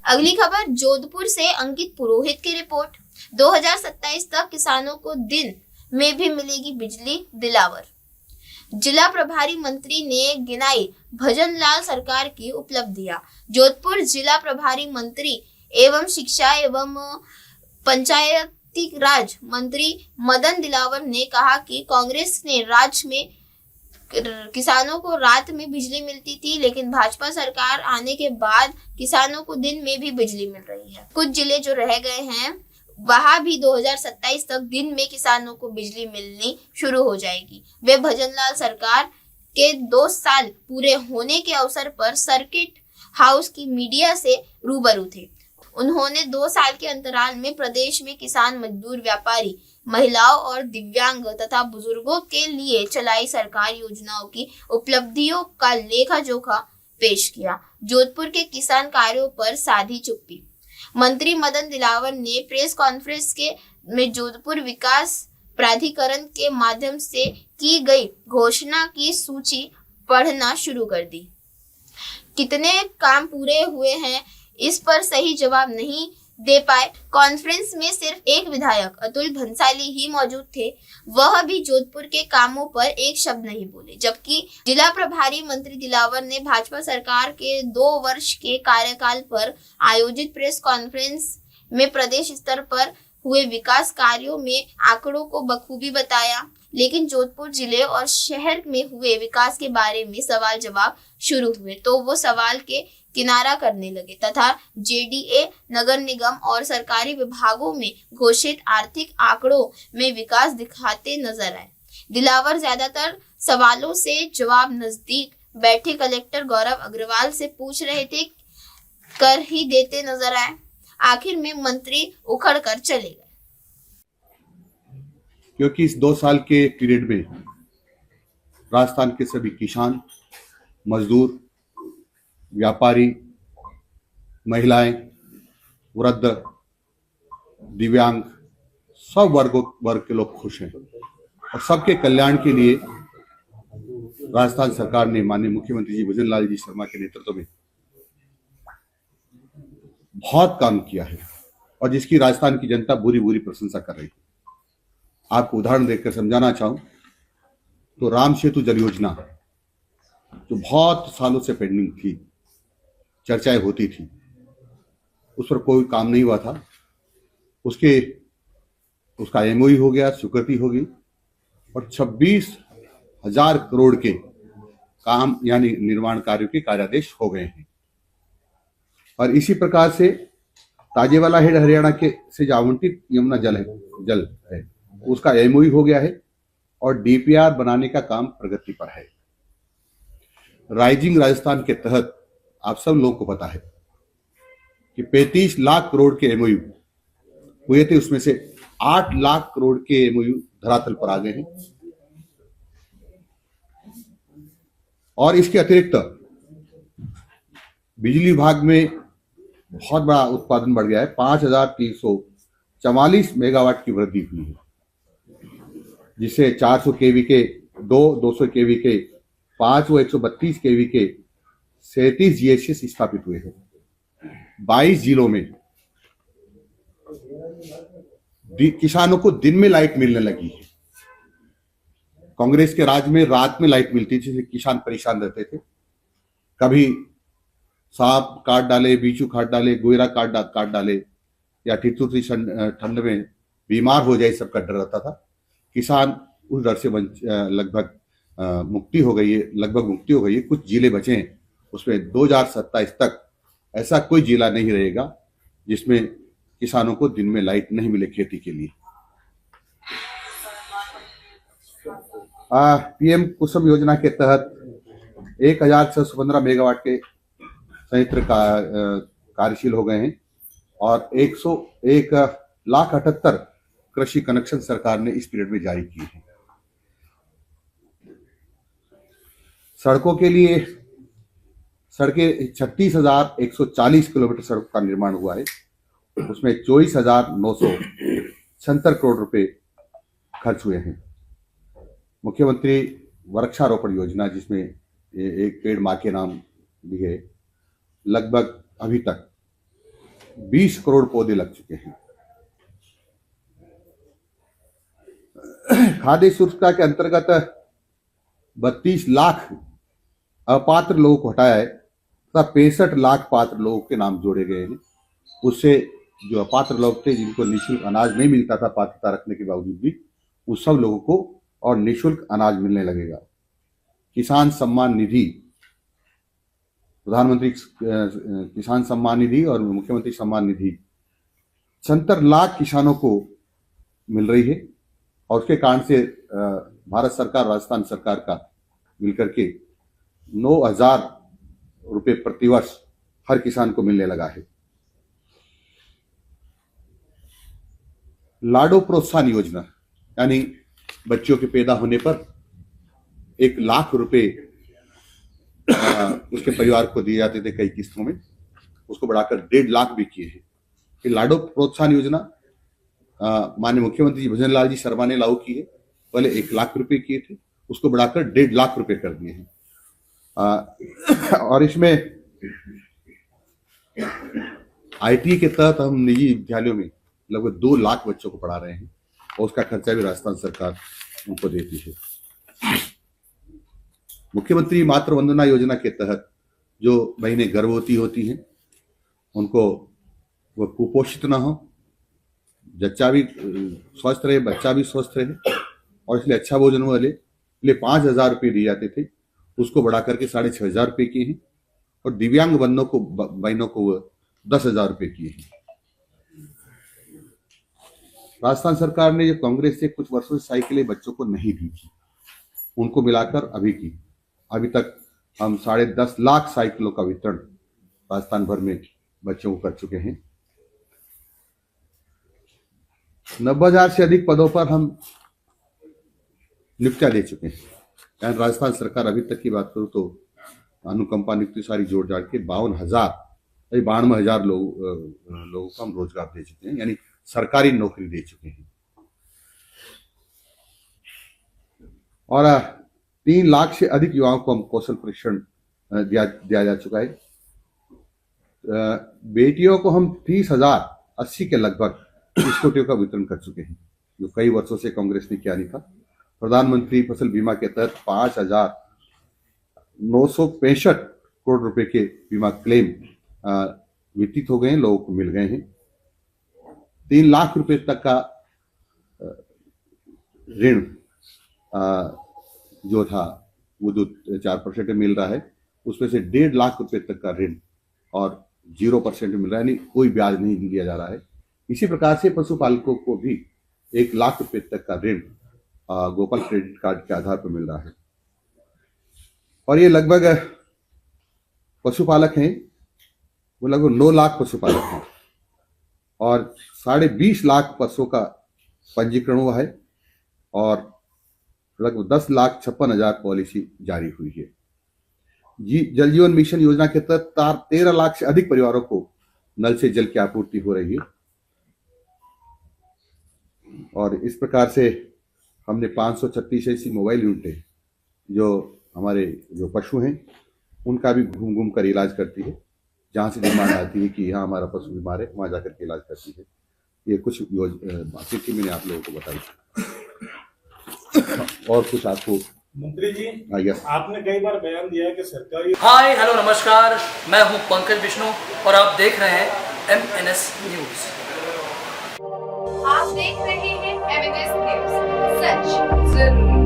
अगली खबर जोधपुर से अंकित पुरोहित की रिपोर्ट। 2027 तक किसानों को दिन में भी मिलेगी बिजली, दिलावर। जिला प्रभारी मंत्री ने गिनाई भजनलाल सरकार की उपलब्धियां। जोधपुर जिला प्रभारी मंत्री एवं शिक्षा एवं पंचायती राज मंत्री मदन दिलावर ने कहा कि कांग्रेस ने राज्य में किसानों को रात में बिजली मिलती थी, लेकिन भाजपा सरकार आने के बाद किसानों को दिन में भी बिजली मिल रही है। कुछ जिले जो रह गए हैं वहां भी 2027 तक दिन में किसानों को बिजली मिलनी शुरू हो जाएगी। वे भजनलाल सरकार के 2 साल पूरे होने के अवसर पर सर्किट हाउस की मीडिया से रूबरू थे। उन्होंने 2 साल के अंतराल में प्रदेश में किसान, मजदूर, व्यापारी, महिलाओं और दिव्यांग तथा बुजुर्गों के लिए चलाई सरकार योजनाओं की उपलब्धियों का लेखा जोखा पेश किया। जोधपुर के किसान कार्यों पर साधी चुप्पी। मंत्री मदन दिलावर ने प्रेस कॉन्फ्रेंस में जोधपुर विकास प्राधिकरण के माध्यम से की गई घोषणा की सूची पढ़ना शुरू कर दी। कितने काम पूरे हुए हैं इस पर सही जवाब नहीं दे पाए। कॉन्फ्रेंस में सिर्फ एक विधायक अतुल भंसाली ही मौजूद थे, वह भी जोधपुर के कामों पर एक शब्द नहीं बोले, जबकि जिला प्रभारी मंत्री दिलावर ने भाजपा सरकार के 2 वर्ष के कार्यकाल पर आयोजित प्रेस कॉन्फ्रेंस में प्रदेश स्तर पर हुए विकास कार्यों में आंकड़ों को बखूबी बताया। लेकिन जोधपुर जिले और शहर में हुए विकास के बारे में सवाल जवाब शुरू हुए तो वो सवाल के किनारा करने लगे तथा जेडीए, नगर निगम और सरकारी विभागों में घोषित आर्थिक आंकड़ों में विकास दिखाते नजर आए। दिलावर ज्यादातर सवालों से जवाब नजदीक बैठे कलेक्टर गौरव अग्रवाल से पूछ रहे थे, कर ही देते नजर आए। आखिर में मंत्री उखड़ कर चले गए। क्योंकि इस 2 साल के पीरियड में राजस्थान के सभी किसान, मजदूर, व्यापारी, महिलाएं, वृद्ध, दिव्यांग, सब वर्ग के लोग खुश हैं और सबके कल्याण के लिए राजस्थान सरकार ने माननीय मुख्यमंत्री जी भजनलाल जी शर्मा के नेतृत्व में बहुत काम किया है और जिसकी राजस्थान की जनता बुरी बुरी प्रशंसा कर रही है। आपको उदाहरण देकर समझाना चाहूं तो राम सेतु जल योजना जो बहुत सालों से पेंडिंग थी, चर्चाएं होती थी, उस पर कोई काम नहीं हुआ था। उसका एमओयू हो गया, स्वीकृति हो गई और 26,000 करोड़ के काम यानी निर्माण कार्यों के कार्यादेश हो गए हैं। और इसी प्रकार से ताजेवाला हेड हरियाणा के से जो आवंटित यमुना जल है उसका एमओयू हो गया है और डीपीआर बनाने का काम प्रगति पर है। राइजिंग राजस्थान के तहत आप सब लोगों को पता है कि 35 लाख करोड़ के एमओयू हुए थे, उसमें से 8 लाख करोड़ के एमओयू धरातल पर आ गए हैं। और इसके अतिरिक्त बिजली विभाग में बहुत बड़ा उत्पादन बढ़ गया है। 5,344 मेगावाट की वृद्धि हुई है, जिससे 400 केवी के 200 केवी के 5 व 132 केवी के 37 जीएसएस स्थापित हुए हैं। 22 जिलों में किसानों को दिन में लाइट मिलने लगी है। कांग्रेस के राज में रात में लाइट मिलती थी, जिससे किसान परेशान रहते थे। कभी सांप काट डाले, बीचू काट डाले, गोयरा काट डाले या ठिठुरती ठंड में बीमार हो जाए, सबका डर रहता था। किसान उस डर से लगभग मुक्ति हो गई है। कुछ जिले बचे हैं, उसमें 2027 तक ऐसा कोई जिला नहीं रहेगा जिसमें किसानों को दिन में लाइट नहीं मिले खेती के लिए। पीएम कुसुम योजना के तहत 1,615 मेगावाट के संयंत्र कार्यशील हो गए हैं और 1,78,00,000 कृषि कनेक्शन सरकार ने इस पीरियड में जारी किए हैं। सड़कों के लिए सड़कें 36,140 किलोमीटर सड़क का निर्माण हुआ है, उसमें 24,976 करोड़ रुपए खर्च हुए हैं। मुख्यमंत्री वृक्षारोपण योजना, जिसमें एक पेड़ मां के नाम भी है, लगभग अभी तक 20 करोड़ पौधे लग चुके हैं। खाद्य सुरक्षा के अंतर्गत 32 लाख अपात्र लोगों को हटाया है तथा 65 लाख पात्र लोगों के नाम जोड़े गए हैं। उससे जो अपात्र लोग थे, जिनको निःशुल्क अनाज नहीं मिलता था पात्रता रखने के बावजूद भी, उन सब लोगों को और निःशुल्क अनाज मिलने लगेगा। किसान सम्मान निधि, प्रधानमंत्री किसान सम्मान निधि और मुख्यमंत्री सम्मान निधि 76 लाख किसानों को मिल रही है और उसके कारण से भारत सरकार, राजस्थान सरकार का मिलकर के 9,000 रुपये प्रतिवर्ष हर किसान को मिलने लगा है। लाडो प्रोत्साहन योजना, यानी बच्चों के पैदा होने पर 1 लाख रुपए उसके परिवार को दिए जाते थे कई किस्तों में, उसको बढ़ाकर 1.5 लाख भी किए हैं। ये लाडो प्रोत्साहन योजना माननीय मुख्यमंत्री भजन लाल जी शर्मा ने लागू की है। पहले 1 लाख रुपए किए थे, उसको बढ़ाकर 1.5 लाख रुपए कर दिए हैं। और इसमें आईटी के तहत हम निजी विद्यालयों में लगभग 2 लाख बच्चों को पढ़ा रहे हैं और उसका खर्चा भी राजस्थान सरकार उनको देती है। मुख्यमंत्री मातृ वंदना योजना के तहत जो बहनें गर्भवती होती हैं, उनको वो कुपोषित ना हो, बच्चा भी स्वस्थ रहे, बच्चा भी स्वस्थ रहे, और इसलिए अच्छा भोजन वाले लिए 5,000 रुपये दिए जाते थे, उसको बढ़ा करके 6,500 रुपये किए हैं। और दिव्यांग बहनों को 10,000 रुपये किए हैं। राजस्थान सरकार ने जो कांग्रेस से कुछ वर्षों से साइकिलें बच्चों को नहीं दी थी, उनको मिलाकर अभी तक हम 10.5 लाख साइकिलों का वितरण राजस्थान भर में बच्चों को कर चुके हैं। 90,000 से अधिक पदों पर हम नियुक्तियां दे चुके हैं। यानी राजस्थान सरकार अभी तक की बात करूं तो अनुकंपा नियुक्ति सारी जोड़ जाड़ के 52,000 लोगों को हम रोजगार दे चुके हैं, यानी सरकारी नौकरी दे चुके हैं। और 3 लाख से अधिक युवाओं को हम कौशल प्रशिक्षण दिया जा चुका है। बेटियों को हम 30,080 के लगभग स्कूटियों का वितरण कर चुके हैं, जो कई वर्षों से कांग्रेस ने किया नहीं था। प्रधानमंत्री फसल बीमा के तहत 5,965 करोड़ रुपए के बीमा क्लेम वितरित हो गए हैं, लोगों को मिल गए हैं। 3 लाख रुपए तक का ऋण जो था वो जो 4% मिल रहा है, उसमें से 1.5 लाख रुपए तक का ऋण और 0% मिल रहा है, यानी कोई ब्याज नहीं दिया जा रहा है। इसी प्रकार से पशुपालकों को भी 1 लाख रुपए तक का ऋण गोपाल क्रेडिट कार्ड के आधार पर मिल रहा है। और ये लगभग पशुपालक हैं, वो लगभग 9 लाख पशुपालक हैं और 20.5 लाख पशुओं का पंजीकरण हुआ है और लगभग 10,56,000 पॉलिसी जारी हुई है। जल जीवन मिशन योजना के तहत 13 लाख से अधिक परिवारों को नल से जल की आपूर्ति हो रही है। और इस प्रकार से हमने 536 ऐसी मोबाइल यूनिटें जो हमारे जो पशु हैं उनका भी घूम कर इलाज करती है। जहाँ से डिमांड आती है कि यहाँ हमारा पशु बीमार है, वहाँ जाकर के इलाज करती है। ये कुछ बातें थी, मैंने आप लोगों को बताई। और कुछ आपको मंत्री जी, यस, आपने कई बार बयान दिया है कि सरकारी। हाय हेलो नमस्कार, मैं हूं पंकज विष्णु और आप देख रहे हैं MNS न्यूज। आप देख रहे हैं MNS न्यूज, सच जरूर।